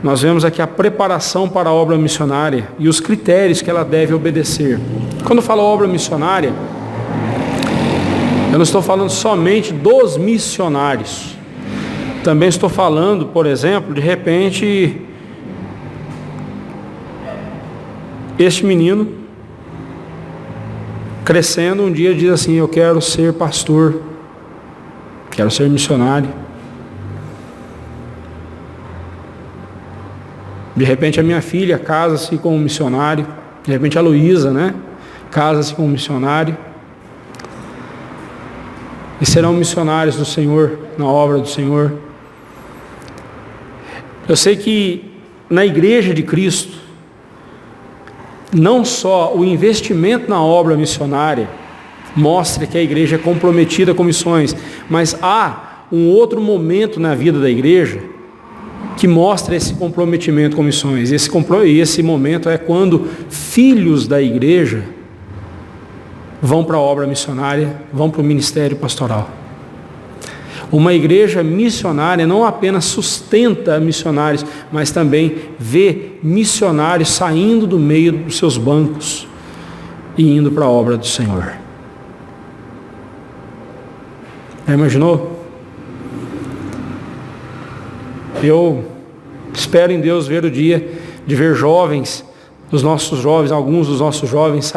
nós vemos aqui a preparação para a obra missionária e os critérios que ela deve obedecer. Quando eu falo obra missionária, eu não estou falando somente dos missionários. Também estou falando, por exemplo, de repente, este menino, crescendo, um dia diz assim: eu quero ser pastor, quero ser missionário. De repente a minha filha casa-se com um missionário. De repente a Luísa, casa-se com um missionário. E serão missionários do Senhor, na obra do Senhor. Eu sei que na igreja de Cristo, não só o investimento na obra missionária mostra que a igreja é comprometida com missões, mas há um outro momento na vida da igreja que mostra esse comprometimento com missões. E esse momento é quando filhos da igreja vão para a obra missionária, vão para o ministério pastoral. Uma igreja missionária não apenas sustenta missionários, mas também vê missionários saindo do meio dos seus bancos e indo para a obra do Senhor. Já imaginou? Eu espero em Deus ver o dia de ver jovens, alguns dos nossos jovens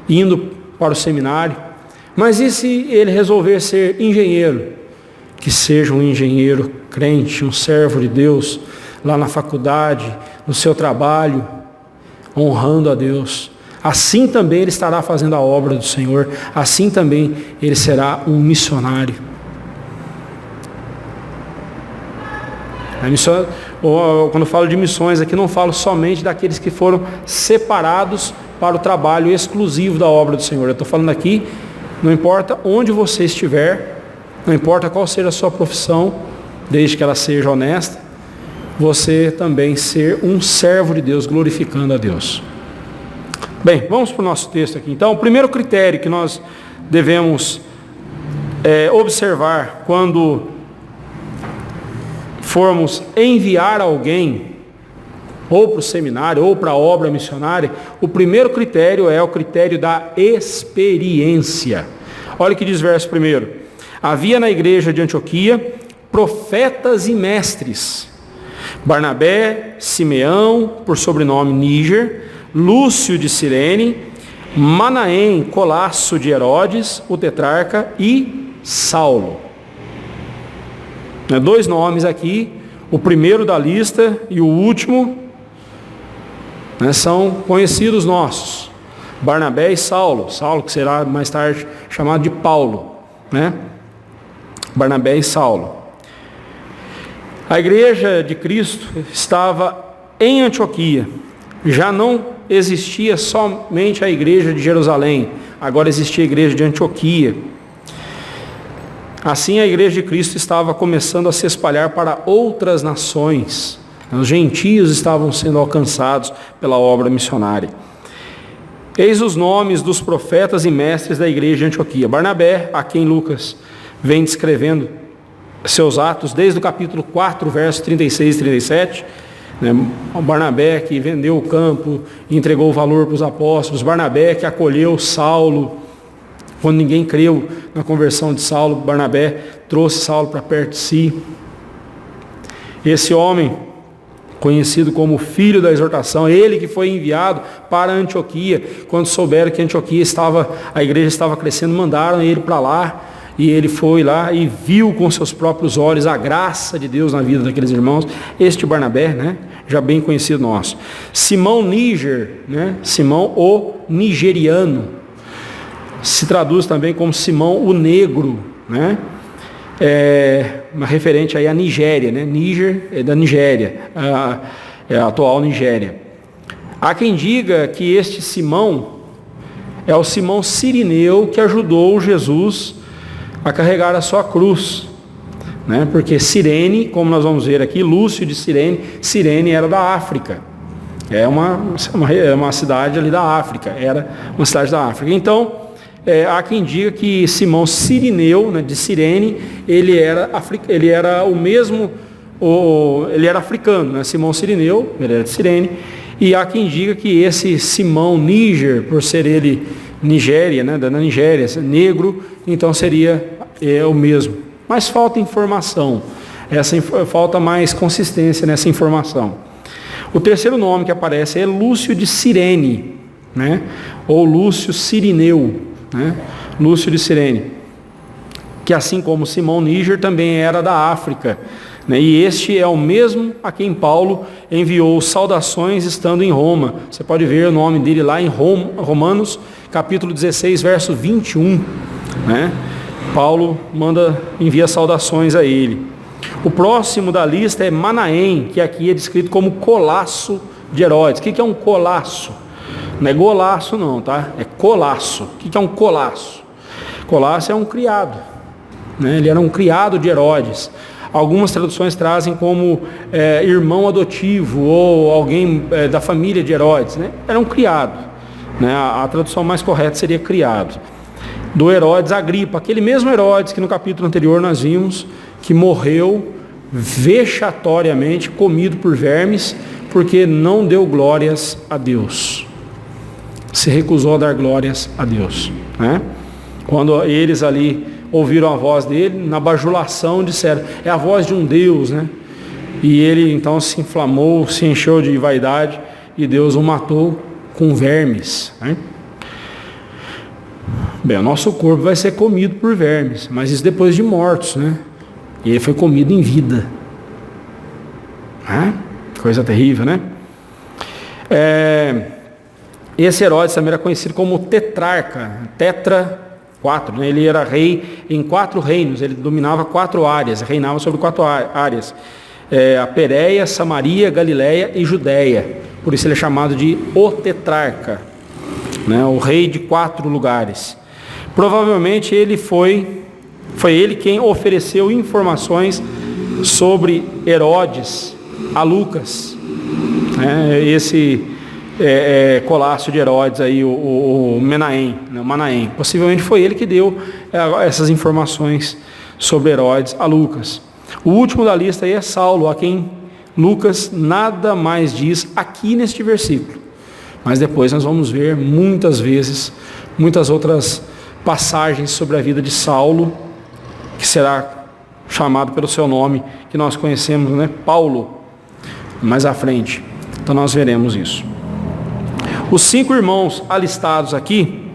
indo para o seminário. Mas e se ele resolver ser engenheiro? Que seja um engenheiro crente, um servo de Deus, lá na faculdade, no seu trabalho, honrando a Deus. Assim também ele estará fazendo a obra do Senhor, assim também ele será um missionário. Quando eu falo de missões aqui, não falo somente daqueles que foram separados para o trabalho exclusivo da obra do Senhor. Eu estou falando aqui, não importa onde você estiver, não importa qual seja a sua profissão, desde que ela seja honesta, você também ser um servo de Deus, glorificando a Deus. Bem, vamos para o nosso texto aqui. Então, o primeiro critério que nós devemos observar quando formos enviar alguém, ou para o seminário, ou para a obra missionária, o primeiro critério é o critério da experiência. Olha o que diz o verso 1. Havia na igreja de Antioquia profetas e mestres: Barnabé, Simeão, por sobrenome Níger, Lúcio de Cirene, Manaém, Colasso de Herodes, o tetrarca, e Saulo. 2 nomes aqui, o primeiro da lista e o último, são conhecidos nossos: Barnabé e Saulo, que será mais tarde chamado de Paulo, Barnabé e Saulo. A igreja de Cristo estava em Antioquia. Já não existia somente a igreja de Jerusalém, agora existia a igreja de Antioquia. Assim, a igreja de Cristo estava começando a se espalhar para outras nações. Os gentios estavam sendo alcançados pela obra missionária. Eis os nomes dos profetas e mestres da igreja de Antioquia: Barnabé, a quem Lucas vem descrevendo seus atos desde o capítulo 4, versos 36 e 37. Barnabé que vendeu o campo e entregou o valor para os apóstolos. Barnabé que acolheu Saulo quando ninguém creu na conversão de Saulo. Barnabé trouxe Saulo para perto de si. Esse homem, conhecido como filho da exortação, ele que foi enviado para Antioquia, quando souberam que a igreja estava crescendo, mandaram ele para lá, e ele foi lá e viu com seus próprios olhos a graça de Deus na vida daqueles irmãos. Este Barnabé, já bem conhecido nosso. Simão Níger, Simão o nigeriano, se traduz também como Simão o negro, uma referente aí à Nigéria, Níger é da Nigéria, a atual Nigéria. Há quem diga que este Simão é o Simão Cirineu que ajudou Jesus a carregar a sua cruz, porque Cirene, como nós vamos ver aqui, Lúcio de Cirene era da África, é uma cidade ali da África, era uma cidade da África. Então, há quem diga que Simão Cirineu, de Cirene, ele era o mesmo ele era africano, né? Simão Cirineu, ele era de Cirene, e há quem diga que esse Simão Níger, por ser ele Nigéria, né? Da Nigéria, negro, então seria o mesmo. Mas falta informação, falta mais consistência nessa informação. O terceiro nome que aparece é Lúcio de Cirene, né? Ou Lúcio Cirineu, né? Lúcio de Cirene, que assim como Simão Níger também era da África, né? E este é o mesmo a quem Paulo enviou saudações estando em Roma. Você pode ver o nome dele lá em Romanos, capítulo 16, verso 21, né? Paulo envia saudações a ele. O próximo da lista é Manaém, que aqui é descrito como colasso de Herodes. O que é um colasso? Não é golaço não, tá? É colasso. O que é um colasso? Colasso é um criado, né? Ele era um criado de Herodes. Algumas traduções trazem como irmão adotivo ou alguém da família de Herodes, né? Era um criado, né? A tradução mais correta seria criado. Do Herodes Agripa, aquele mesmo Herodes que no capítulo anterior nós vimos que morreu vexatoriamente, comido por vermes, porque não deu glórias a Deus. Se recusou a dar glórias a Deus, né? Quando eles ali ouviram a voz dele, na bajulação disseram, é a voz de um Deus, né? E ele então se inflamou, se encheu de vaidade, e Deus o matou com vermes, né? Bem, o nosso corpo vai ser comido por vermes, mas isso depois de mortos, né? E ele foi comido em vida. Coisa terrível, né? Esse Herodes também era conhecido como tetrarca, quatro, né? Ele era rei em 4 reinos, ele dominava 4 áreas, reinava sobre 4 áreas. A Pérea, Samaria, Galileia e Judéia. Por isso ele é chamado de o tetrarca, né? O rei de 4 lugares. Provavelmente ele foi ele quem ofereceu informações sobre Herodes a Lucas, né? Esse colasso de Herodes aí, o Manaém. Possivelmente foi ele que deu essas informações sobre Herodes a Lucas. O último da lista aí é Saulo, a quem Lucas nada mais diz aqui neste versículo. Mas depois nós vamos ver muitas vezes, muitas outras passagens sobre a vida de Saulo, que será chamado pelo seu nome, que nós conhecemos, né? Paulo, mais à frente. Então nós veremos isso. Os 5 irmãos alistados aqui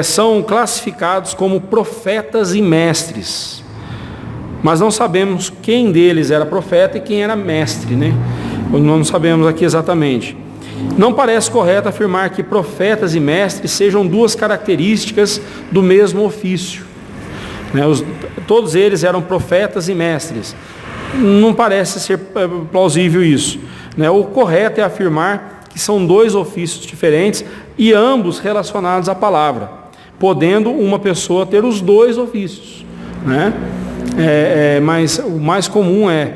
são classificados como profetas e mestres. Mas não sabemos quem deles era profeta e quem era mestre, né? Não sabemos aqui exatamente. Não parece correto afirmar que profetas e mestres sejam 2 características do mesmo ofício, né? Todos eles eram profetas e mestres. Não parece ser plausível isso, né? O correto é afirmar que são 2 ofícios diferentes e ambos relacionados à palavra, podendo uma pessoa ter os 2 ofícios, né? Mas o mais comum é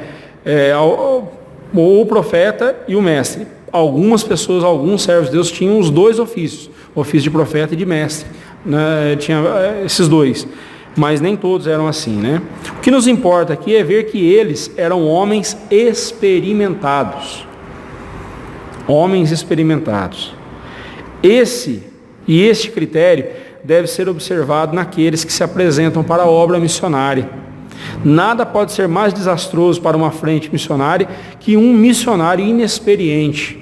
o profeta e o mestre. Algumas pessoas, alguns servos de Deus tinham os 2 ofícios, o ofício de profeta e de mestre, né? Tinha esses 2, mas nem todos eram assim, né? O que nos importa aqui é ver que eles eram homens experimentados. Homens experimentados. Este critério deve ser observado naqueles que se apresentam para a obra missionária. Nada pode ser mais desastroso para uma frente missionária que um missionário inexperiente,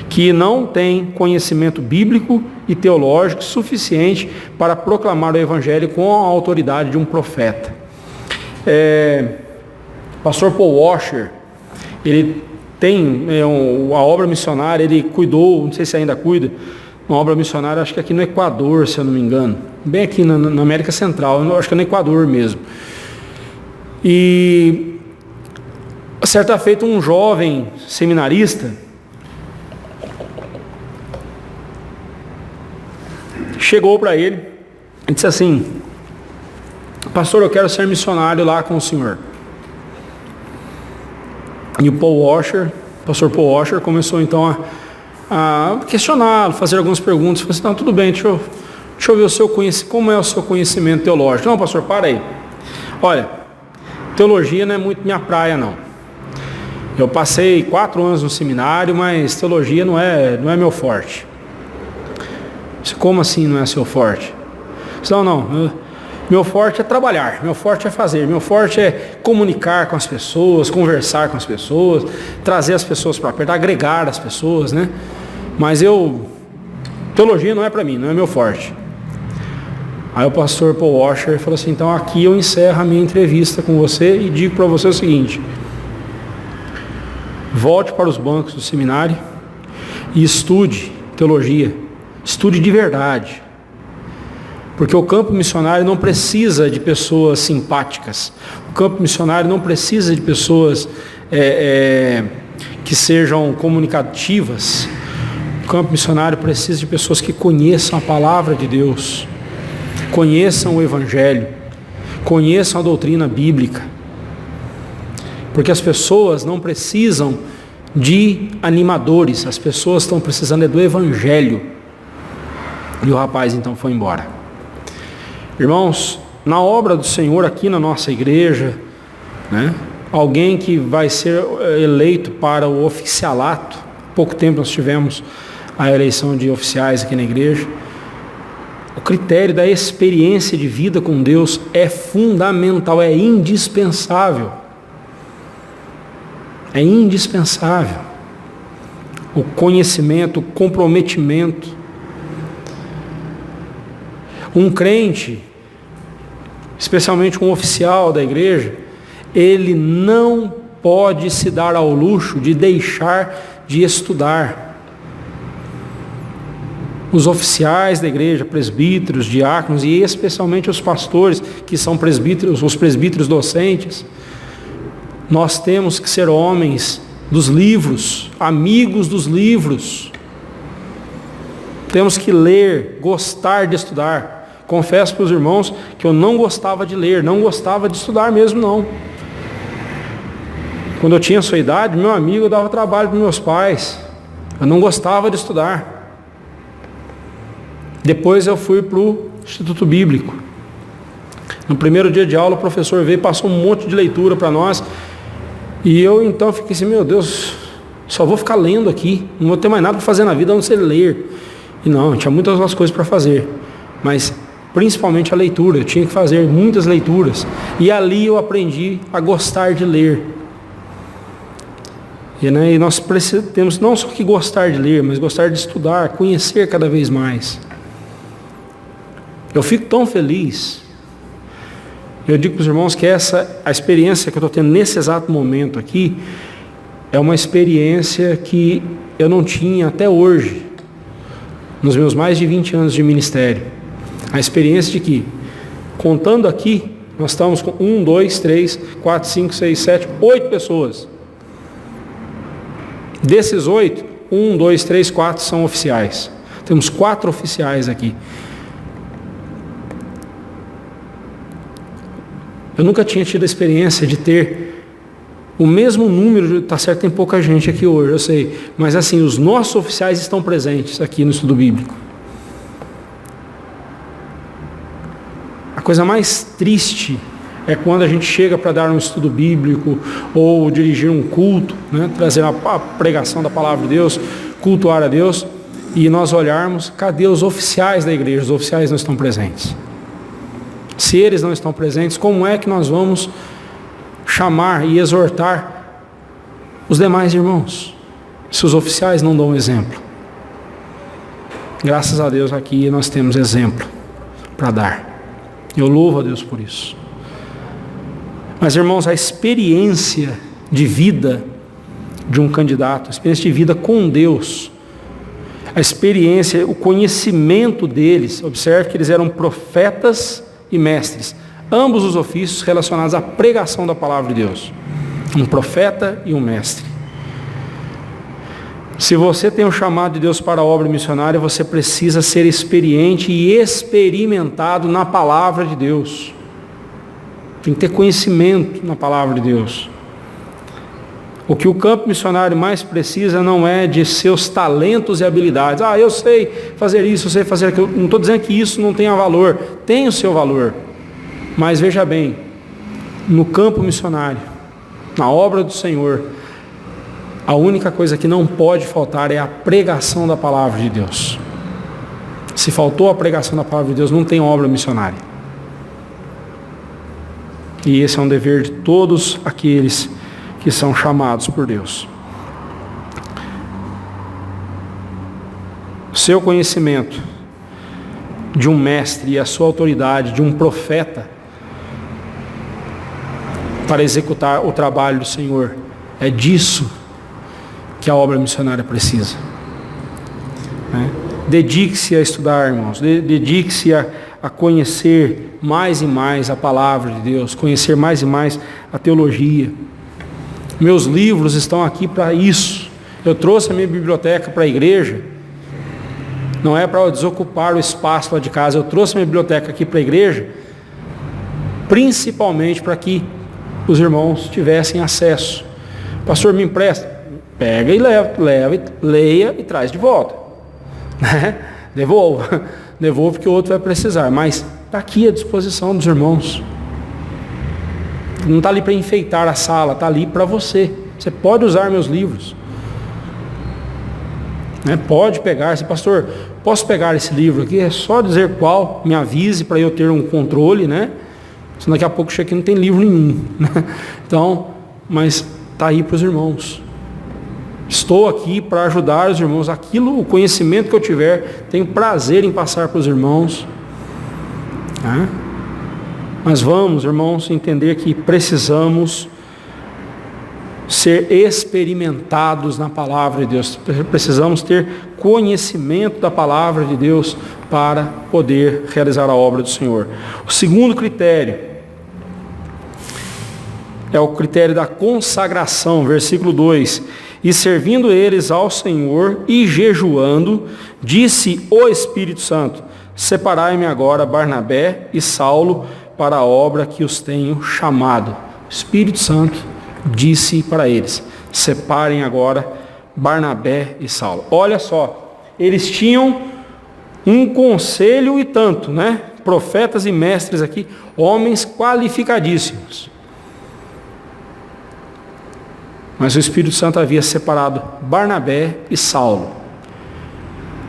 que não tem conhecimento bíblico e teológico suficiente para proclamar o evangelho com a autoridade de um profeta. Pastor Paul Washer, ele tem a obra missionária, ele cuidou, não sei se ainda cuida, uma obra missionária, acho que aqui no Equador, se eu não me engano, bem aqui na América Central, acho que é no Equador mesmo. E certa feita um jovem seminarista chegou para ele e disse assim: pastor, eu quero ser missionário lá com o senhor. E o pastor Paul Washer começou então a questioná-lo, fazer algumas perguntas. Falei assim: não, tudo bem, deixa eu ver como é o seu conhecimento teológico. Não, pastor, para aí. Olha, teologia não é muito minha praia, não. Eu passei 4 anos no seminário, mas teologia não é meu forte. Como assim não é seu forte? Não. Meu forte é trabalhar, meu forte é fazer, meu forte é comunicar com as pessoas, conversar com as pessoas, trazer as pessoas para perto, agregar as pessoas, né? Mas teologia não é para mim, não é meu forte. Aí o pastor Paul Washer falou assim, então aqui eu encerro a minha entrevista com você e digo para você o seguinte: volte para os bancos do seminário e estude teologia, estude de verdade. Porque o campo missionário não precisa de pessoas simpáticas. O campo missionário não precisa de pessoas que sejam comunicativas. O campo missionário precisa de pessoas que conheçam a palavra de Deus, conheçam o Evangelho, conheçam a doutrina bíblica. Porque as pessoas não precisam de animadores, as pessoas estão precisando do Evangelho. E o rapaz então foi embora. Irmãos, na obra do Senhor aqui na nossa igreja, né, alguém que vai ser eleito para o oficialato, há pouco tempo nós tivemos a eleição de oficiais aqui na igreja, o critério da experiência de vida com Deus é fundamental, é indispensável. É indispensável. O conhecimento, o comprometimento. Um crente, especialmente um oficial da igreja, ele não pode se dar ao luxo de deixar de estudar. Os oficiais da igreja, presbíteros, diáconos e especialmente os pastores, que são presbíteros, os presbíteros docentes, nós temos que ser homens dos livros, amigos dos livros. Temos que ler, gostar de estudar. Confesso para os irmãos que eu não gostava de ler, não gostava de estudar mesmo não. Quando eu tinha a sua idade, meu amigo, eu dava trabalho para meus pais. Eu não gostava de estudar. Depois eu fui para o Instituto Bíblico. No primeiro dia de aula, o professor veio e passou um monte de leitura para nós. E eu então fiquei assim, meu Deus, só vou ficar lendo aqui. Não vou ter mais nada para fazer na vida, a não ser ler. E não, tinha muitas outras coisas para fazer. Mas principalmente a leitura, eu tinha que fazer muitas leituras. E ali eu aprendi a gostar de ler. E nós temos não só que gostar de ler, mas gostar de estudar, conhecer cada vez mais. Eu fico tão feliz. Eu digo para os irmãos que a experiência que eu estou tendo nesse exato momento aqui, é uma experiência que eu não tinha até hoje, nos meus mais de 20 anos de ministério. A experiência de que, contando aqui, nós estamos com 1, 2, 3, 4, 5, 6, 7, 8 pessoas. Desses 8, 1, 2, 3, 4 são oficiais. Temos 4 oficiais aqui. Eu nunca tinha tido a experiência de ter o mesmo número, está certo, tem pouca gente aqui hoje, eu sei, mas assim, os nossos oficiais estão presentes aqui no estudo bíblico. A coisa mais triste é quando a gente chega para dar um estudo bíblico ou dirigir um culto, né, trazer a pregação da palavra de Deus, cultuar a Deus, e nós olharmos, cadê os oficiais da igreja? Os oficiais não estão presentes. Se eles não estão presentes, como é que nós vamos chamar e exortar os demais irmãos, se os oficiais não dão exemplo? Graças a Deus aqui nós temos exemplo para dar. Eu louvo a Deus por isso. Mas irmãos, a experiência de vida de um candidato, a experiência de vida com Deus, a experiência, o conhecimento deles, observe que eles eram profetas e mestres, ambos os ofícios relacionados à pregação da palavra de Deus, um profeta e um mestre. Se você tem o chamado de Deus para a obra missionária, você precisa ser experiente e experimentado na palavra de Deus. Tem que ter conhecimento na palavra de Deus. O que o campo missionário mais precisa não é de seus talentos e habilidades. Eu sei fazer isso, eu sei fazer aquilo. Não estou dizendo que isso não tenha valor. Tem o seu valor. Mas veja bem, no campo missionário, na obra do Senhor, a única coisa que não pode faltar é a pregação da palavra de Deus. Se faltou a pregação da palavra de Deus, não tem obra missionária. E esse é um dever de todos aqueles que são chamados por Deus. O seu conhecimento de um mestre e a sua autoridade de um profeta para executar o trabalho do Senhor, é disso que a obra missionária precisa. Dedique-se a estudar, irmãos. Dedique-se a conhecer mais e mais a palavra de Deus, conhecer mais e mais a teologia. Meus livros estão aqui para isso. Eu trouxe a minha biblioteca para a igreja. Não é para desocupar o espaço lá de casa. Eu trouxe a minha biblioteca aqui para a igreja, principalmente para que os irmãos tivessem acesso. Pastor, me empresta? Pega e leva, leia e traz de volta. Devolva porque o outro vai precisar, mas está aqui à disposição dos irmãos. Não está ali para enfeitar a sala, está ali para você. Você pode usar meus livros, pode pegar. Se pastor, posso pegar esse livro aqui? É só dizer qual, me avise para eu ter um controle, senão daqui a pouco chega aqui não tem livro nenhum, Então, mas está aí para os irmãos. Estou aqui para ajudar os irmãos. O conhecimento que eu tiver, tenho prazer em passar para os irmãos. Mas vamos, irmãos, entender que precisamos ser experimentados na palavra de Deus. Precisamos ter conhecimento da palavra de Deus para poder realizar a obra do Senhor. O segundo critério é o critério da consagração, versículo 2. E servindo eles ao Senhor e jejuando, disse o Espírito Santo: separai-me agora Barnabé e Saulo para a obra que os tenho chamado. O Espírito Santo disse para eles: separem agora Barnabé e Saulo. Olha só, eles tinham um conselho e tanto, Profetas e mestres aqui, homens qualificadíssimos. Mas o Espírito Santo havia separado Barnabé e Saulo.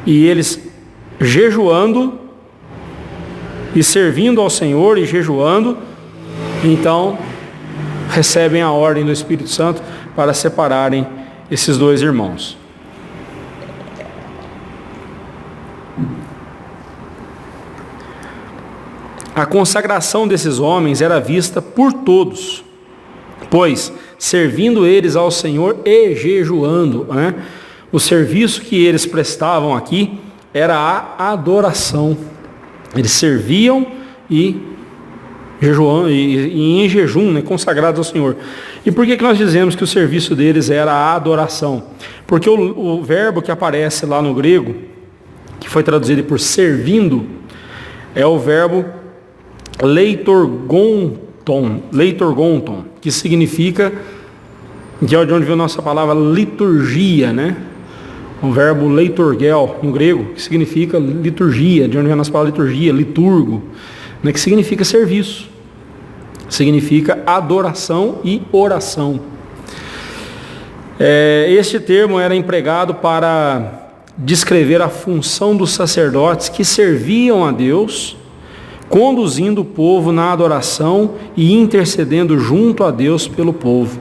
E eles, jejuando e servindo ao Senhor e jejuando, então recebem a ordem do Espírito Santo para separarem esses dois irmãos. A consagração desses homens era vista por todos, pois, servindo eles ao Senhor e jejuando, o serviço que eles prestavam aqui era a adoração. Eles serviam e jejuando, e em jejum, consagrados ao Senhor. E por que nós dizemos que o serviço deles era a adoração? Porque o verbo que aparece lá no grego, que foi traduzido por servindo, é o verbo leitorgonton, que significa, que é de onde veio a nossa palavra liturgia, O verbo leitorgel no grego, que significa liturgia, de onde vem a nossa palavra liturgia, liturgo, que significa serviço, significa adoração e oração. Este termo era empregado para descrever a função dos sacerdotes que serviam a Deus, conduzindo o povo na adoração e intercedendo junto a Deus pelo povo.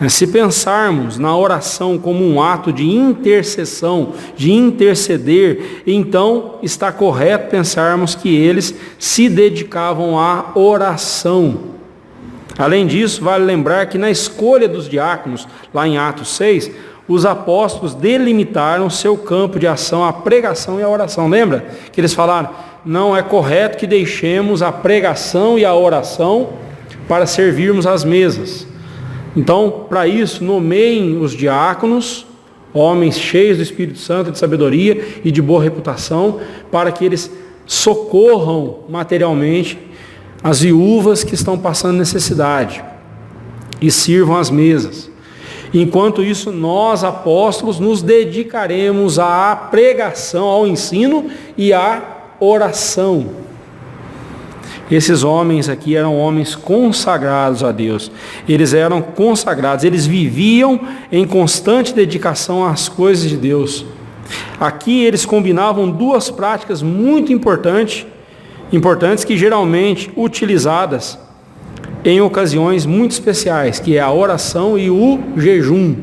Se pensarmos na oração como um ato de intercessão, de interceder, então está correto pensarmos que eles se dedicavam à oração. Além disso, vale lembrar que na escolha dos diáconos, lá em Atos 6, os apóstolos delimitaram seu campo de ação, a pregação e a oração. Lembra que eles falaram: não é correto que deixemos a pregação e a oração para servirmos às mesas. Então, para isso, nomeiem os diáconos, homens cheios do Espírito Santo, de sabedoria e de boa reputação, para que eles socorram materialmente as viúvas que estão passando necessidade e sirvam às mesas. Enquanto isso, nós, apóstolos, nos dedicaremos à pregação, ao ensino e à oração. Esses homens aqui eram homens consagrados a Deus. Eles eram consagrados, eles viviam em constante dedicação às coisas de Deus. Aqui eles combinavam duas práticas muito importantes que geralmente utilizadas em ocasiões muito especiais, que é a oração e o jejum.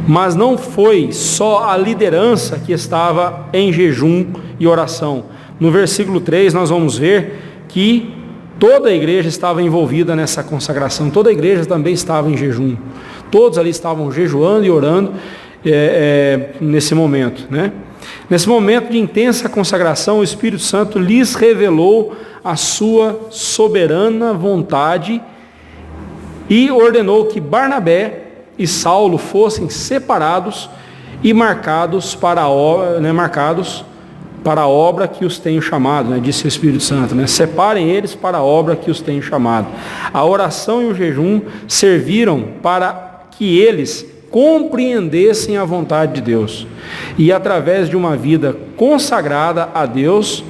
Mas não foi só a liderança que estava em jejum e oração. No versículo 3 nós vamos ver que toda a igreja estava envolvida nessa consagração, toda a igreja também estava em jejum. Todos ali estavam jejuando e orando nesse momento, né? Nesse momento de intensa consagração, o Espírito Santo lhes revelou a sua soberana vontade e ordenou que Barnabé e Saulo fossem separados e marcados para a obra que os tenho chamado, né? Disse o Espírito Santo, né? Separem eles para a obra que os tenho chamado. A oração e o jejum serviram para que eles compreendessem a vontade de Deus. E através de uma vida consagrada a Deus,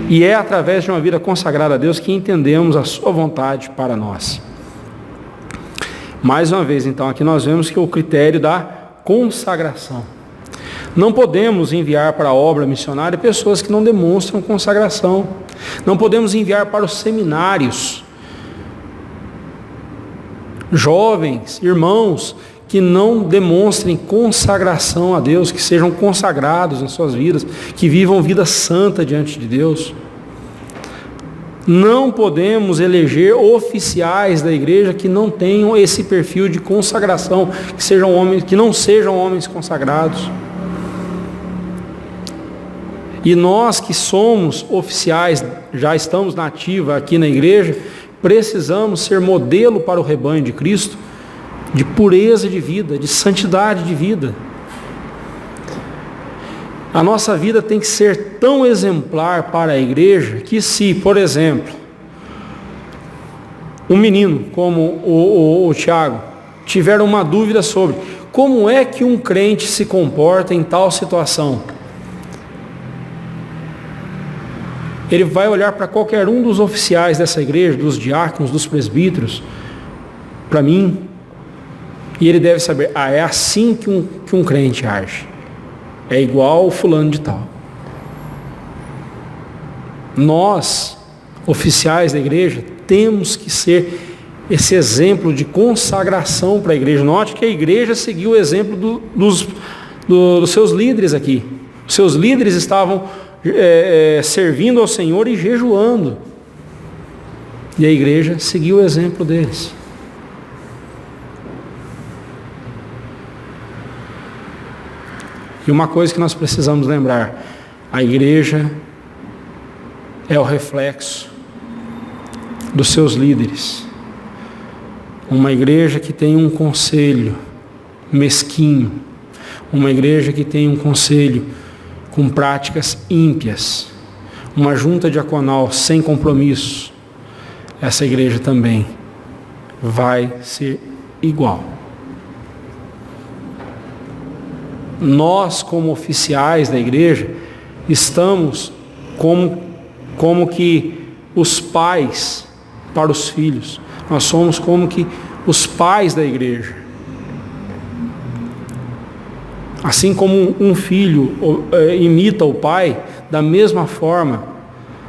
e é através de uma vida consagrada a Deus que entendemos a sua vontade para nós. Mais uma vez, então, aqui nós vemos que é o critério da consagração. Não podemos enviar para a obra missionária pessoas que não demonstram consagração. Não podemos enviar para os seminários jovens, irmãos, que não demonstrem consagração a Deus, que sejam consagrados nas suas vidas, que vivam vida santa diante de Deus. Não podemos eleger oficiais da igreja que não tenham esse perfil de consagração, que não sejam homens consagrados. E nós que somos oficiais, já estamos na ativa aqui na igreja, precisamos ser modelo para o rebanho de Cristo, de pureza de vida, de santidade de vida. A nossa vida tem que ser tão exemplar para a igreja que se, por exemplo, um menino como o Tiago tiver uma dúvida sobre como é que um crente se comporta em tal situação, ele vai olhar para qualquer um dos oficiais dessa igreja, dos diáconos, dos presbíteros, para mim, e ele deve saber, é assim que um crente age. É igual o fulano de tal. Nós, oficiais da igreja, temos que ser esse exemplo de consagração para a igreja. Note que a igreja seguiu o exemplo dos seus líderes aqui. Os seus líderes estavam servindo ao Senhor e jejuando. E a igreja seguiu o exemplo deles. E uma coisa que nós precisamos lembrar, a igreja é o reflexo dos seus líderes. Uma igreja que tem um conselho mesquinho, uma igreja que tem um conselho com práticas ímpias, uma junta diaconal sem compromisso, essa igreja também vai ser igual. Nós, como oficiais da igreja, estamos como que os pais para os filhos. Nós somos como que os pais da igreja. Assim como um filho imita o pai, da mesma forma,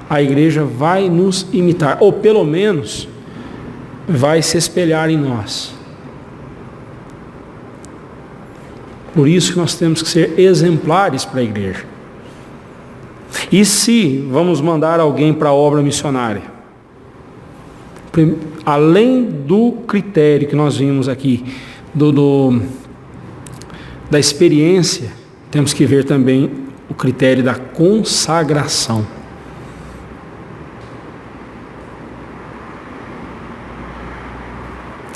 a igreja vai nos imitar, ou pelo menos vai se espelhar em nós. Por isso que nós temos que ser exemplares para a igreja. E se vamos mandar alguém para a obra missionária, além do critério que nós vimos aqui, da experiência, temos que ver também o critério da consagração.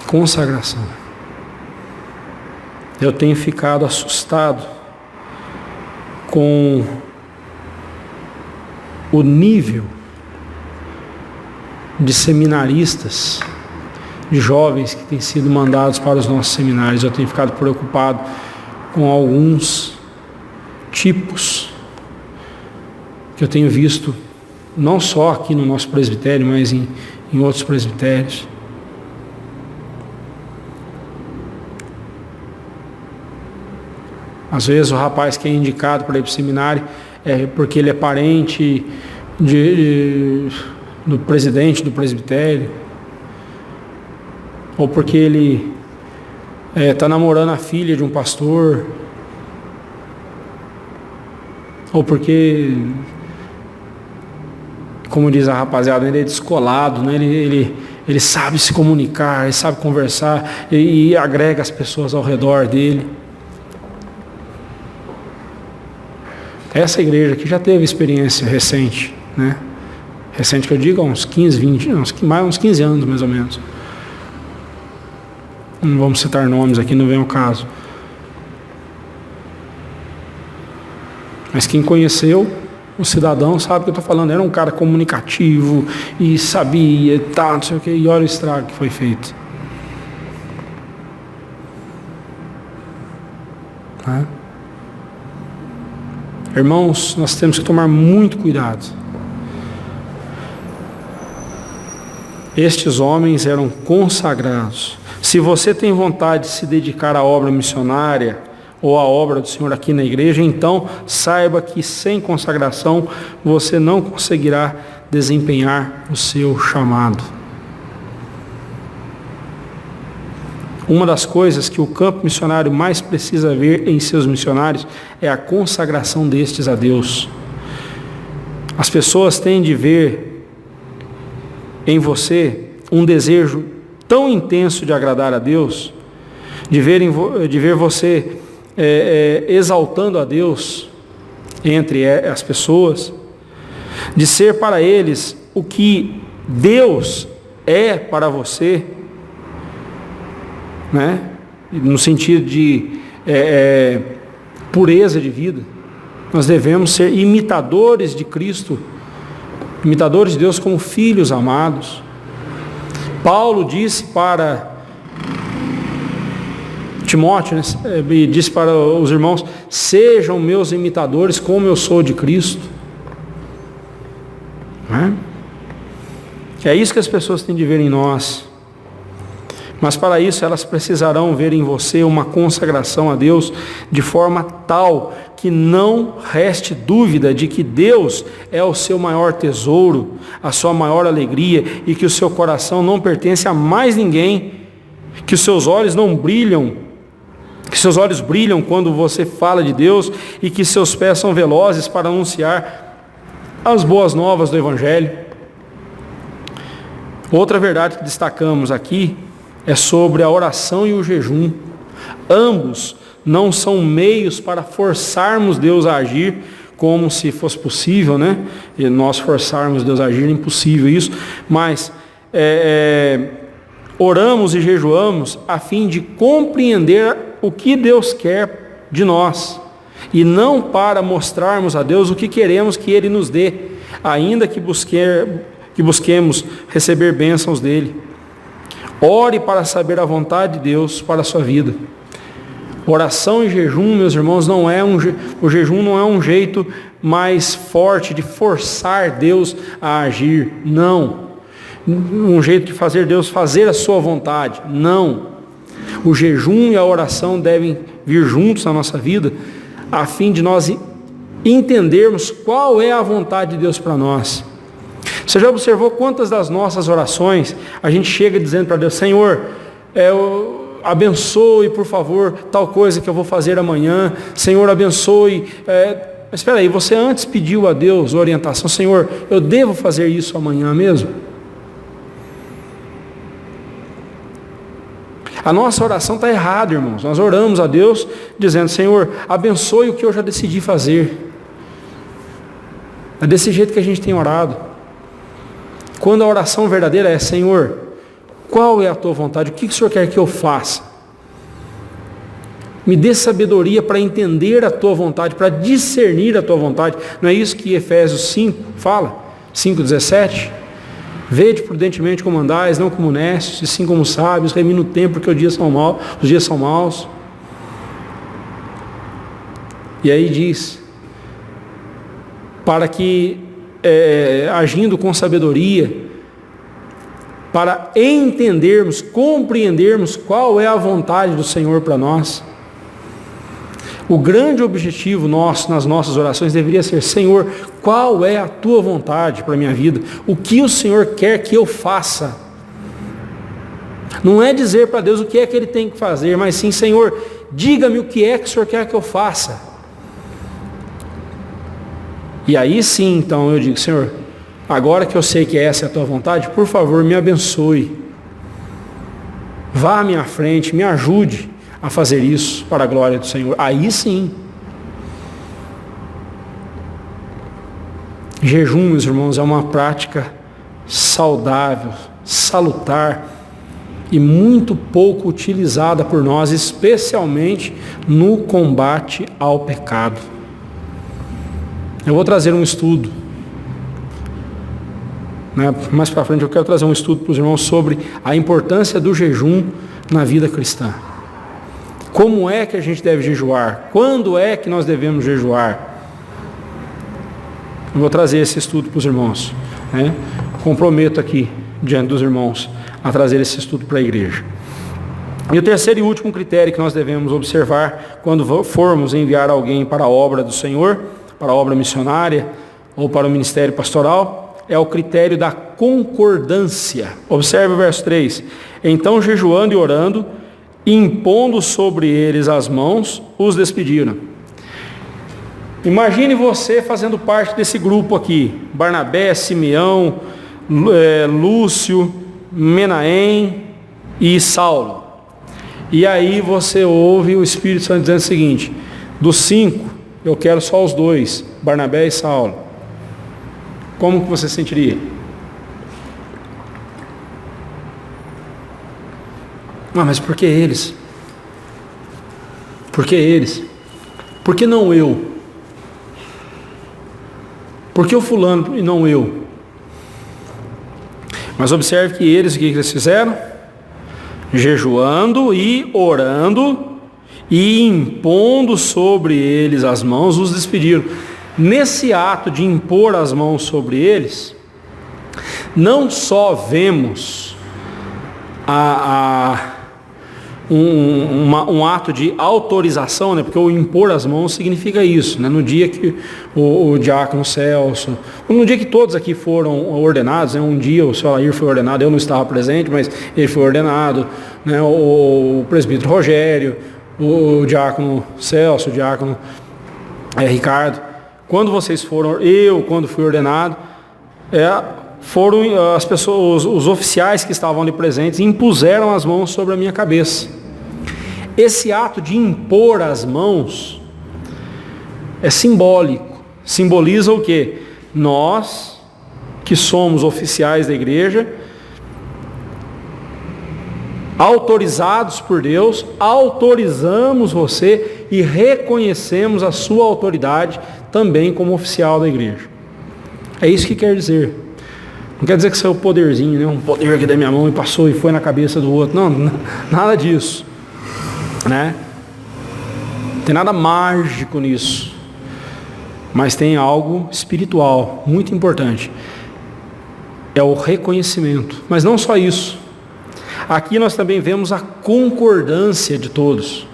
Consagração. Eu tenho ficado assustado com o nível de seminaristas, de jovens que têm sido mandados para os nossos seminários. Eu tenho ficado preocupado com alguns tipos que eu tenho visto não só aqui no nosso presbitério, mas em outros presbitérios. Às vezes o rapaz que é indicado para ir para o seminário é porque ele é parente do presidente do presbitério, ou porque ele está namorando a filha de um pastor, ou porque, como diz a rapaziada, ele é descolado, né? Ele sabe se comunicar, ele sabe conversar e agrega as pessoas ao redor dele. Essa igreja aqui já teve experiência recente, né? Recente que eu digo, há uns 15, 20, uns 15 anos mais ou menos. Não vamos citar nomes aqui, não vem ao caso. Mas quem conheceu o cidadão sabe o que eu estou falando. Era um cara comunicativo e sabia, tá, não sei o que, e olha o estrago que foi feito. Tá? Irmãos, nós temos que tomar muito cuidado. Estes homens eram consagrados. Se você tem vontade de se dedicar à obra missionária ou à obra do Senhor aqui na igreja, então saiba que sem consagração você não conseguirá desempenhar o seu chamado. Uma das coisas que o campo missionário mais precisa ver em seus missionários é a consagração destes a Deus. As pessoas têm de ver em você um desejo tão intenso de agradar a Deus, de ver você exaltando a Deus entre as pessoas, de ser para eles o que Deus é para você, né? No sentido de pureza de vida. Nós devemos ser imitadores de Cristo, imitadores de Deus como filhos amados. Paulo disse para Timóteo, né, e disse para os irmãos: sejam meus imitadores como eu sou de Cristo. É isso que as pessoas têm de ver em nós. Mas para isso elas precisarão ver em você uma consagração a Deus de forma tal que não reste dúvida de que Deus é o seu maior tesouro, a sua maior alegria, e que o seu coração não pertence a mais ninguém, que os seus olhos não brilham, que seus olhos brilham quando você fala de Deus, e que seus pés são velozes para anunciar as boas novas do Evangelho. Outra verdade que destacamos aqui é sobre a oração e o jejum. Ambos não são meios para forçarmos Deus a agir, como se fosse possível, né? E nós forçarmos Deus a agir, é impossível isso. Mas oramos e jejuamos a fim de compreender o que Deus quer de nós, e não para mostrarmos a Deus o que queremos que Ele nos dê, ainda que busquemos receber bênçãos dEle. Ore para saber a vontade de Deus para a sua vida. Oração e jejum, meus irmãos, o jejum não é um jeito mais forte de forçar Deus a agir. Não. Um jeito de fazer Deus fazer a sua vontade. Não. O jejum e a oração devem vir juntos na nossa vida, a fim de nós entendermos qual é a vontade de Deus para nós. Você já observou quantas das nossas orações a gente chega dizendo para Deus: Senhor, abençoe, por favor, tal coisa que eu vou fazer amanhã. Senhor, abençoe. Mas espera aí, você antes pediu a Deus orientação: Senhor, eu devo fazer isso amanhã mesmo? A nossa oração está errada, irmãos. Nós oramos a Deus dizendo: Senhor, abençoe o que eu já decidi fazer. É desse jeito que a gente tem orado. Quando a oração verdadeira é: Senhor, qual é a tua vontade? O que o Senhor quer que eu faça? Me dê sabedoria para entender a tua vontade, para discernir a tua vontade. Não é isso que Efésios 5 fala? 5,17? Vede prudentemente como andais, não como necios, e sim como sábios, remi no tempo, porque os dias são maus. E aí diz: para que agindo com sabedoria, para entendermos, compreendermos qual é a vontade do Senhor para nós. O grande objetivo nosso nas nossas orações deveria ser: Senhor, qual é a tua vontade para a minha vida? O que o Senhor quer que eu faça? Não é dizer para Deus o que é que Ele tem que fazer, mas sim: Senhor, diga-me o que é que o Senhor quer que eu faça. E aí sim, então eu digo: Senhor, agora que eu sei que essa é a tua vontade, por favor, me abençoe. Vá à minha frente, me ajude a fazer isso para a glória do Senhor. Aí sim. Jejum, meus irmãos, é uma prática saudável, salutar e muito pouco utilizada por nós, especialmente no combate ao pecado. Eu vou trazer um estudo, mais para frente eu quero trazer um estudo para os irmãos sobre a importância do jejum na vida cristã. Como é que a gente deve jejuar? Quando é que nós devemos jejuar? Eu vou trazer esse estudo para os irmãos. Comprometo aqui, diante dos irmãos, a trazer esse estudo para a igreja. E o terceiro e último critério que nós devemos observar quando formos enviar alguém para a obra do Senhor, para a obra missionária ou para o ministério pastoral, é o critério da concordância. Observe o verso 3. Então, jejuando e orando, impondo sobre eles as mãos, os despediram. Imagine você fazendo parte desse grupo aqui: Barnabé, Simeão, Lúcio, Menahem e Saulo. E aí você ouve o Espírito Santo dizendo o seguinte: dos 5, eu quero só os 2, Barnabé e Saulo. Como que você sentiria? Mas por que eles? Por que eles? Por que não eu? Por que o fulano e não eu? Mas observe que eles, o que eles fizeram? Jejuando e orando e impondo sobre eles as mãos, os despediram. Nesse ato de impor as mãos sobre eles, não só vemos um ato de autorização, porque o impor as mãos significa isso, no dia que o diácono Celso, no dia que todos aqui foram ordenados, um dia o seu Alair foi ordenado, eu não estava presente, mas ele foi ordenado, o presbítero Rogério, o diácono Celso, o diácono Ricardo, quando vocês foram, quando fui ordenado, foram as pessoas, os oficiais que estavam ali presentes, impuseram as mãos sobre a minha cabeça. Esse ato de impor as mãos é simbólico. Simboliza o quê? Nós, que somos oficiais da igreja, autorizados por Deus, autorizamos você e reconhecemos a sua autoridade também como oficial da igreja. É isso que quer dizer. Não quer dizer que saiu poderzinho, um poder aqui da minha mão e passou e foi na cabeça do outro. Não, nada disso. Não tem nada mágico nisso. Mas tem algo espiritual, muito importante. É o reconhecimento. Mas não só isso. Aqui nós também vemos a concordância de todos.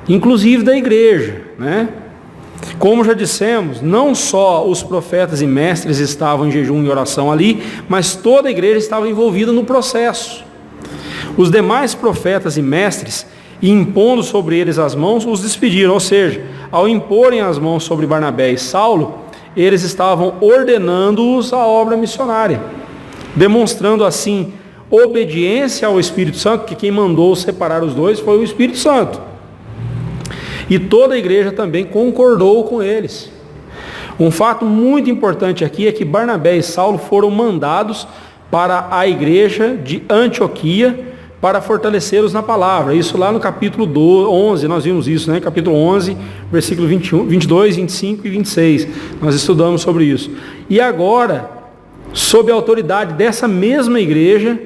Inclusive da igreja, Como já dissemos, não só os profetas e mestres estavam em jejum e oração ali, mas toda a igreja estava envolvida no processo. Os demais profetas e mestres, impondo sobre eles as mãos, os despediram. Ou seja, ao imporem as mãos sobre Barnabé e Saulo, eles estavam ordenando-os à obra missionária, demonstrando assim obediência ao Espírito Santo, que quem mandou separar os dois foi o Espírito Santo. E toda a igreja também concordou com eles. Um fato muito importante aqui é que Barnabé e Saulo foram mandados para a igreja de Antioquia para fortalecê-los na palavra. Isso lá no capítulo 11, nós vimos isso, Capítulo 11, versículo 21, 22, 25 e 26. Nós estudamos sobre isso. E agora, sob a autoridade dessa mesma igreja,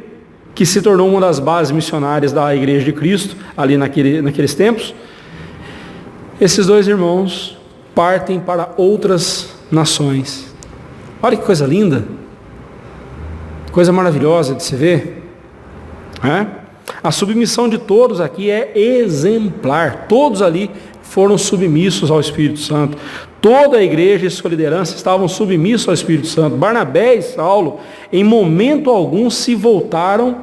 que se tornou uma das bases missionárias da Igreja de Cristo, ali naqueles tempos, esses dois irmãos partem para outras nações, Olha que coisa linda, coisa maravilhosa de se ver. A submissão de todos aqui é exemplar. Todos ali foram submissos ao Espírito Santo. Toda a igreja e sua liderança estavam submissos ao Espírito Santo. Barnabé e Saulo, em momento algum, se voltaram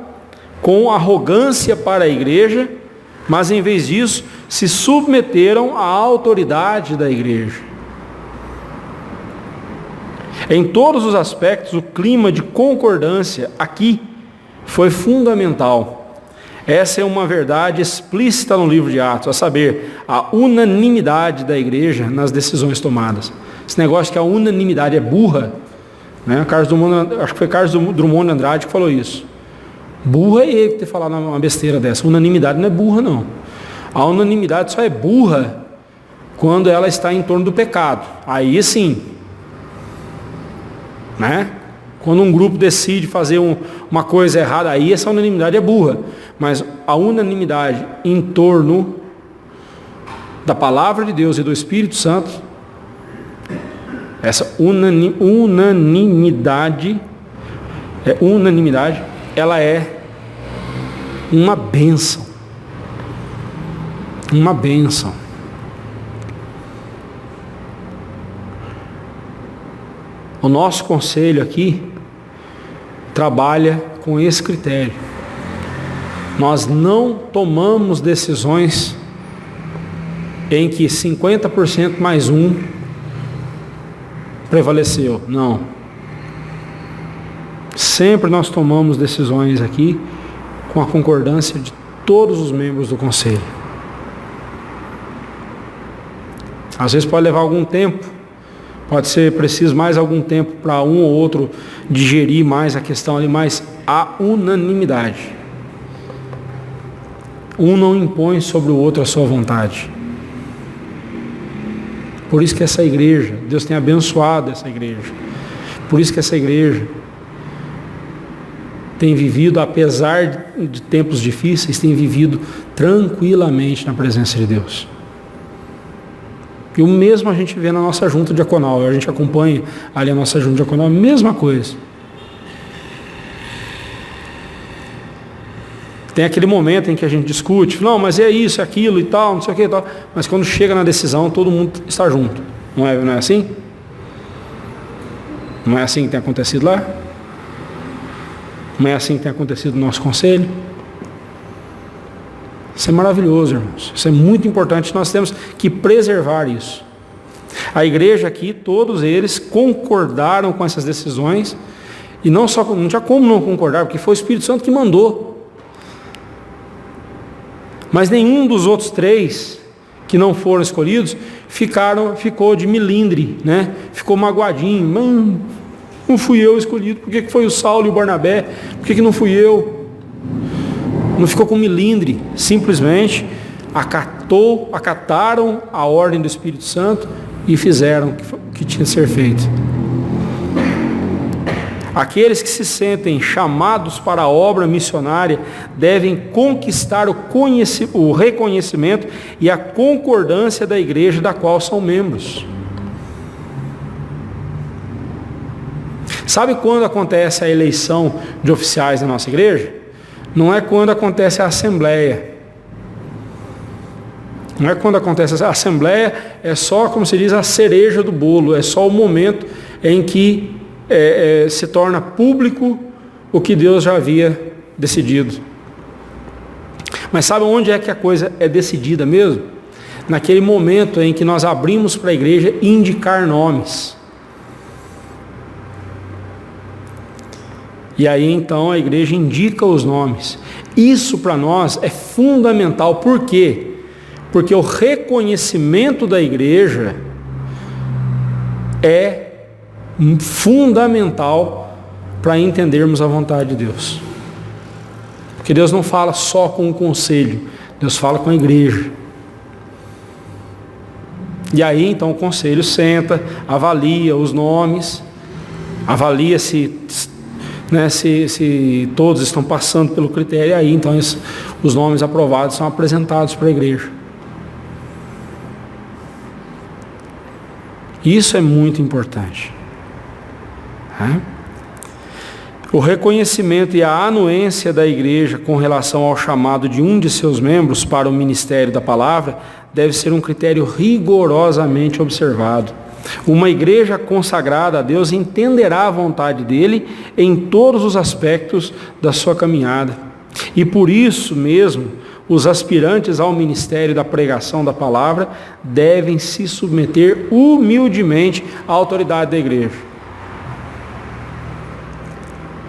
com arrogância para a igreja, mas em vez disso, se submeteram à autoridade da igreja. Em todos os aspectos, o clima de concordância aqui foi fundamental. Essa é uma verdade explícita no livro de Atos, a saber, a unanimidade da igreja nas decisões tomadas. Esse negócio que a unanimidade é burra, né? Acho que foi Carlos Drummond de Andrade que falou isso. Burra é ele ter falado uma besteira dessa. Unanimidade não é burra, não. A unanimidade só é burra quando ela está em torno do pecado. Aí sim. Né? Quando um grupo decide fazer uma coisa errada, aí essa unanimidade é burra. Mas a unanimidade em torno da palavra de Deus e do Espírito Santo, essa unanimidade, ela é uma bênção. Uma bênção. O nosso conselho aqui trabalha com esse critério. Nós não tomamos decisões em que 50% mais um prevaleceu. Não. Sempre nós tomamos decisões aqui com a concordância de todos os membros do conselho. Às vezes pode levar algum tempo, pode ser preciso mais algum tempo para um ou outro digerir mais a questão ali, mas a unanimidade. Um não impõe sobre o outro a sua vontade. Por isso que essa igreja, Deus tem abençoado essa igreja. Por isso que essa igreja tem vivido, apesar de tempos difíceis, tem vivido tranquilamente na presença de Deus. E o mesmo a gente vê na nossa junta diaconal. A gente acompanha ali a nossa junta diaconal, a mesma coisa. Tem aquele momento em que a gente discute, não, mas é isso, é aquilo e tal, não sei o que e tal. Mas quando chega na decisão, todo mundo está junto. Não é assim? Não é assim que tem acontecido lá? Não é assim que tem acontecido no nosso conselho? Isso é maravilhoso, irmãos. Isso é muito importante. Nós temos que preservar isso. A igreja aqui, todos eles concordaram com essas decisões. E não tinha como não concordar, porque foi o Espírito Santo que mandou. Mas nenhum dos outros 3 que não foram escolhidos ficou de milindre, né? Ficou magoadinho. Mano, não fui eu escolhido. Por que foi o Saulo e o Barnabé? Por que não fui eu? Não ficou com milindre. Simplesmente acataram a ordem do Espírito Santo e fizeram o que tinha que ser feito. Aqueles que se sentem chamados para a obra missionária devem conquistar o reconhecimento e a concordância da igreja da qual são membros. Sabe quando acontece a eleição de oficiais na nossa igreja? Não é quando acontece a assembleia. Não é quando acontece a assembleia, é só, como se diz, a cereja do bolo. É só o momento em que se torna público o que Deus já havia decidido. Mas sabe onde é que a coisa é decidida mesmo? Naquele momento em que nós abrimos para a igreja indicar nomes. E aí então a igreja indica os nomes. Isso para nós é fundamental. Por quê? Porque o reconhecimento da igreja é fundamental para entendermos a vontade de Deus. Porque Deus não fala só com o conselho, Deus fala com a igreja. E aí então o conselho senta, avalia os nomes, avalia se todos estão passando pelo critério, e aí então os nomes aprovados são apresentados para a igreja. Isso é muito importante. né? O reconhecimento e a anuência da igreja com relação ao chamado de um de seus membros para o ministério da palavra deve ser um critério rigorosamente observado. Uma igreja consagrada a Deus entenderá a vontade dele em todos os aspectos da sua caminhada. E por isso mesmo, os aspirantes ao ministério da pregação da palavra devem se submeter humildemente à autoridade da igreja.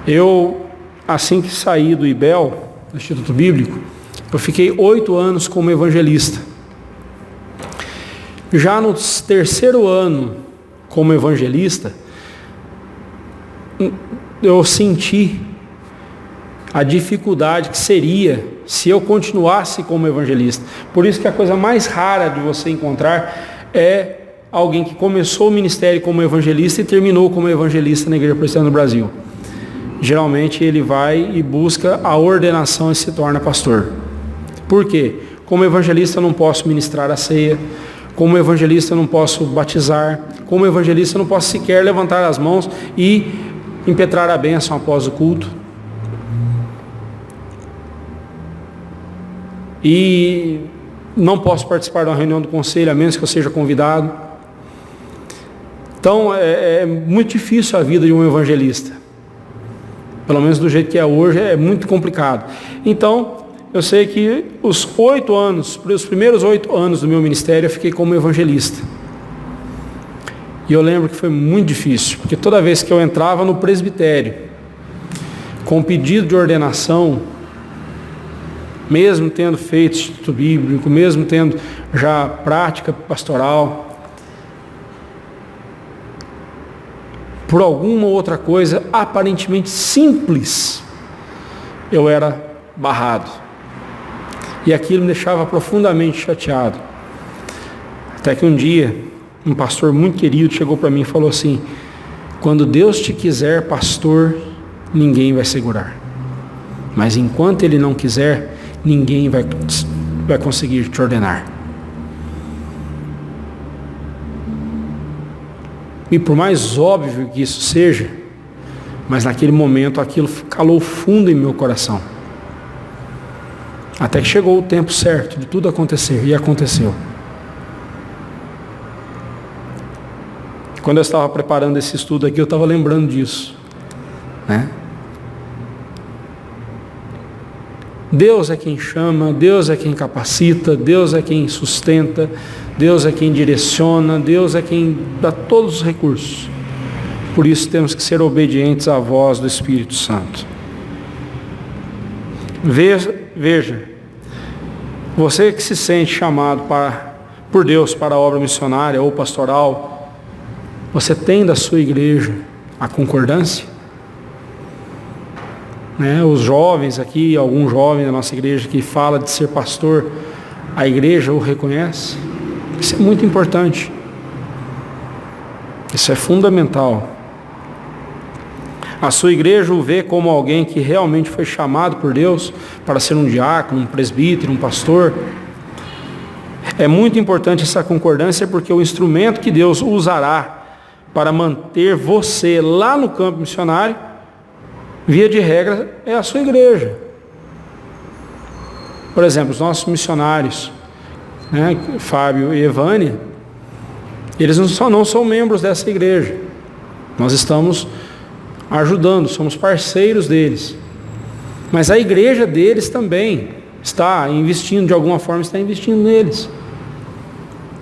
Eu, assim que saí do IBEL, do Instituto Bíblico, eu fiquei 8 anos como evangelista. Já no 3º ano como evangelista, eu senti a dificuldade que seria se eu continuasse como evangelista. Por isso que a coisa mais rara de você encontrar é alguém que começou o ministério como evangelista e terminou como evangelista na Igreja Presbiteriana do Brasil. Geralmente ele vai e busca a ordenação e se torna pastor. Por quê? Como evangelista eu não posso ministrar a ceia, como evangelista eu não posso batizar, como evangelista eu não posso sequer levantar as mãos e impetrar a bênção após o culto. E não posso participar de uma reunião do conselho, a menos que eu seja convidado. Então é muito difícil a vida de um evangelista. Pelo menos do jeito que é hoje, é muito complicado. Então, eu sei que os primeiros 8 anos do meu ministério, eu fiquei como evangelista. E eu lembro que foi muito difícil, porque toda vez que eu entrava no presbitério, com pedido de ordenação, mesmo tendo feito Instituto Bíblico, mesmo tendo já prática pastoral, por alguma outra coisa aparentemente simples, eu era barrado. E aquilo me deixava profundamente chateado. Até que um dia, um pastor muito querido chegou para mim e falou assim: quando Deus te quiser pastor, ninguém vai segurar. Mas enquanto Ele não quiser, ninguém vai conseguir te ordenar. E por mais óbvio que isso seja, mas naquele momento aquilo calou fundo em meu coração. Até que chegou o tempo certo de tudo acontecer, e aconteceu. Quando eu estava preparando esse estudo aqui, eu estava lembrando disso, né? Deus é quem chama, Deus é quem capacita, Deus é quem sustenta, Deus é quem direciona, Deus é quem dá todos os recursos. Por isso temos que ser obedientes à voz do Espírito Santo. Veja, você que se sente chamado por Deus para a obra missionária ou pastoral, você tem da sua igreja a concordância? Os jovens aqui, algum jovem da nossa igreja que fala de ser pastor, a igreja o reconhece? Isso é muito importante. Isso é fundamental. A sua igreja o vê como alguém que realmente foi chamado por Deus para ser um diácono, um presbítero, um pastor. É muito importante essa concordância, porque o instrumento que Deus usará para manter você lá no campo missionário, via de regra, é a sua igreja. Por exemplo, os nossos missionários, Fábio e Evânia, eles não são membros dessa igreja. Nós estamos ajudando, somos parceiros deles. Mas a igreja deles também está investindo, de alguma forma está investindo neles.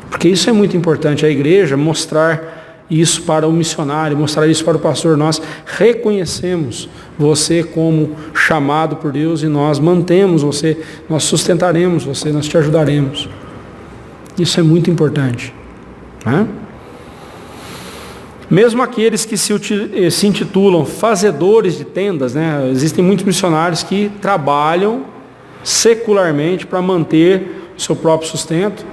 Porque isso é muito importante, a igreja mostrar isso para o missionário, mostrar isso para o pastor. Nós reconhecemos você como chamado por Deus e nós mantemos você, nós sustentaremos você, nós te ajudaremos. Isso é muito importante, né? Mesmo aqueles que se intitulam fazedores de tendas, existem muitos missionários que trabalham secularmente para manter o seu próprio sustento,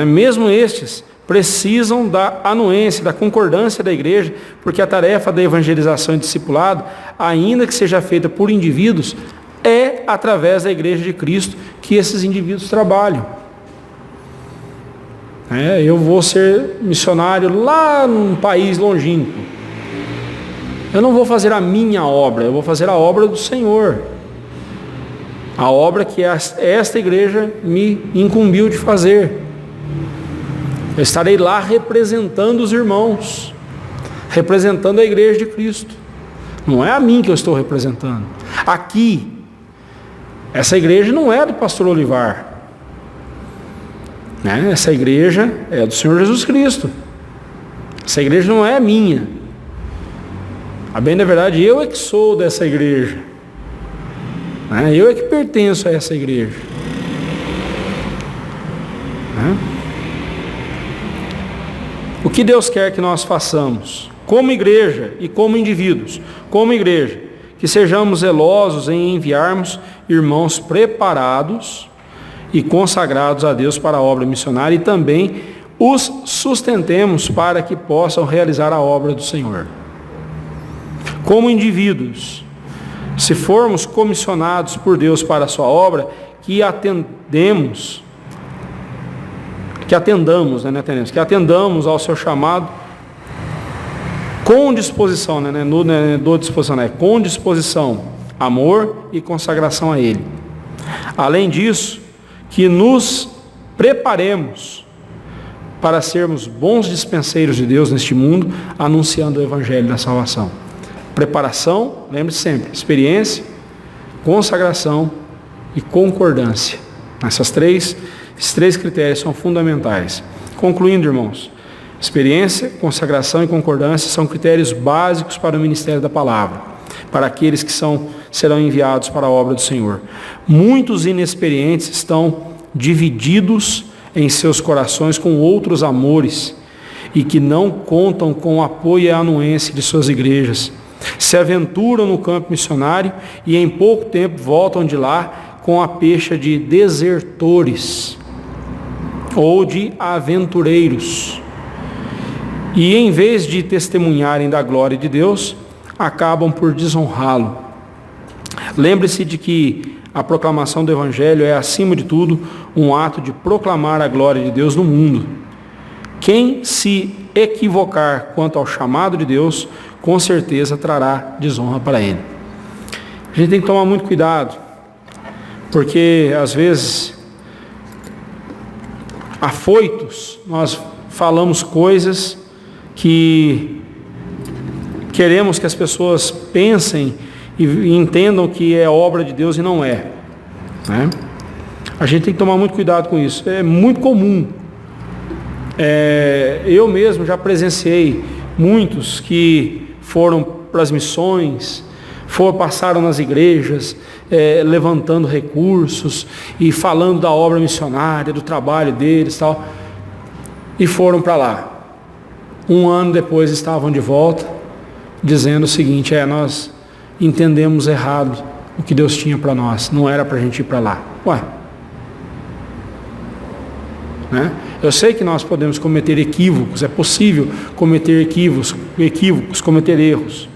mesmo estes precisam da anuência, da concordância da igreja, porque a tarefa da evangelização e discipulado, ainda que seja feita por indivíduos, é através da igreja de Cristo que esses indivíduos trabalham. Eu vou ser missionário lá num país longínquo. Eu não vou fazer a minha obra, eu vou fazer a obra do Senhor. A obra que esta igreja me incumbiu de fazer. Eu estarei lá representando os irmãos, representando a igreja de Cristo. Não é a mim que eu estou representando. Aqui, essa igreja não é do pastor Olivar. Né? Essa igreja é do Senhor Jesus Cristo. Essa igreja não é minha. A bem da verdade, eu é que sou dessa igreja. Né? Eu é que pertenço a essa igreja. Né? O que Deus quer que nós façamos, como igreja e como indivíduos, como igreja, que sejamos zelosos em enviarmos irmãos preparados e consagrados a Deus para a obra missionária e também os sustentemos para que possam realizar a obra do Senhor. Como indivíduos, se formos comissionados por Deus para a sua obra, que atendamos, que atendamos ao seu chamado com disposição, com disposição, amor e consagração a Ele. Além disso, que nos preparemos para sermos bons dispenseiros de Deus neste mundo, anunciando o Evangelho da salvação. Preparação, lembre-se sempre, experiência, consagração e concordância. Esses três critérios são fundamentais. Concluindo, irmãos, experiência, consagração e concordância são critérios básicos para o ministério da palavra, para aqueles que serão enviados para a obra do Senhor. Muitos inexperientes estão divididos em seus corações com outros amores e que não contam com o apoio e a anuência de suas igrejas. Se aventuram no campo missionário e em pouco tempo voltam de lá com a pecha de desertores ou de aventureiros. E em vez de testemunharem da glória de Deus, acabam por desonrá-lo. Lembre-se de que a proclamação do Evangelho é, acima de tudo, um ato de proclamar a glória de Deus no mundo. Quem se equivocar quanto ao chamado de Deus, com certeza trará desonra para Ele. A gente tem que tomar muito cuidado, porque às vezes, afoitos, nós falamos coisas que queremos que as pessoas pensem e entendam que é obra de Deus e não é. Né? A gente tem que tomar muito cuidado com isso. É muito comum. Eu mesmo já presenciei muitos que foram para as missões, passaram nas igrejas, levantando recursos e falando da obra missionária, do trabalho deles e tal, e foram para lá. Um ano depois estavam de volta, dizendo o seguinte: nós entendemos errado o que Deus tinha para nós, não era para a gente ir para lá. Né? Eu sei que nós podemos cometer equívocos, é possível cometer equívocos, cometer erros,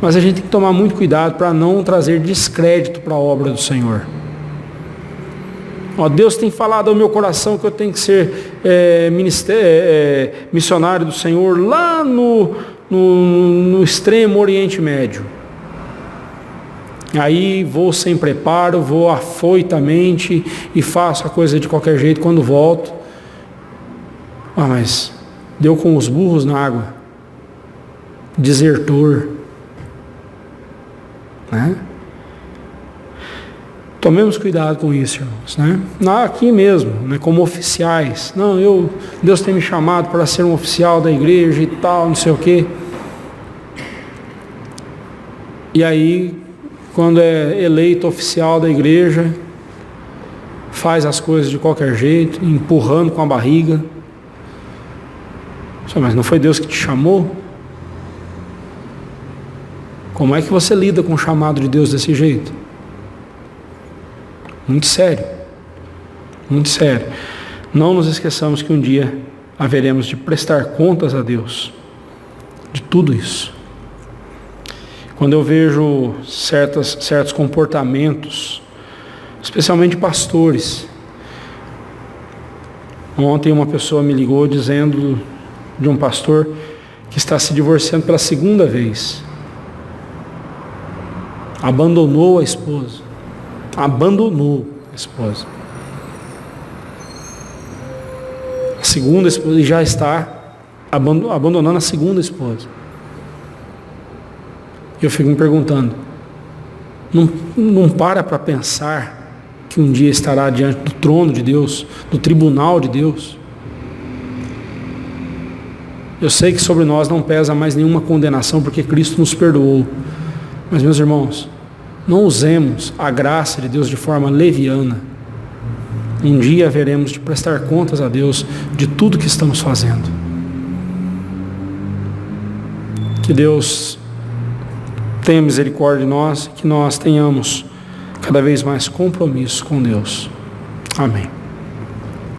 mas a gente tem que tomar muito cuidado para não trazer descrédito para a obra do Senhor. Deus tem falado ao meu coração que eu tenho que ser missionário do Senhor lá no extremo Oriente Médio. Aí vou sem preparo, vou afoitamente e faço a coisa de qualquer jeito. Quando volto, mas deu com os burros na água. Desertor. Né? Tomemos cuidado com isso, irmãos. Né? Aqui mesmo, né, como oficiais. Deus tem me chamado para ser um oficial da igreja e tal, não sei o quê. E aí, quando é eleito oficial da igreja, faz as coisas de qualquer jeito, empurrando com a barriga. Mas não foi Deus que te chamou? Como é que você lida com o chamado de Deus desse jeito? Muito sério. Muito sério. Não nos esqueçamos que um dia haveremos de prestar contas a Deus de tudo isso. Quando eu vejo certos comportamentos, especialmente de pastores. Ontem uma pessoa me ligou dizendo de um pastor que está se divorciando pela segunda vez. Abandonou a esposa. Abandonou a esposa. A segunda esposa, e já está abandonando a segunda esposa. Eu fico me perguntando, não para pensar que um dia estará diante do trono de Deus, do tribunal de Deus? Eu sei que sobre nós não pesa mais nenhuma condenação, porque Cristo nos perdoou. Mas, meus irmãos, não usemos a graça de Deus de forma leviana. Um dia haveremos de prestar contas a Deus de tudo que estamos fazendo. Que Deus tenha misericórdia de nós, que nós tenhamos cada vez mais compromisso com Deus. Amém.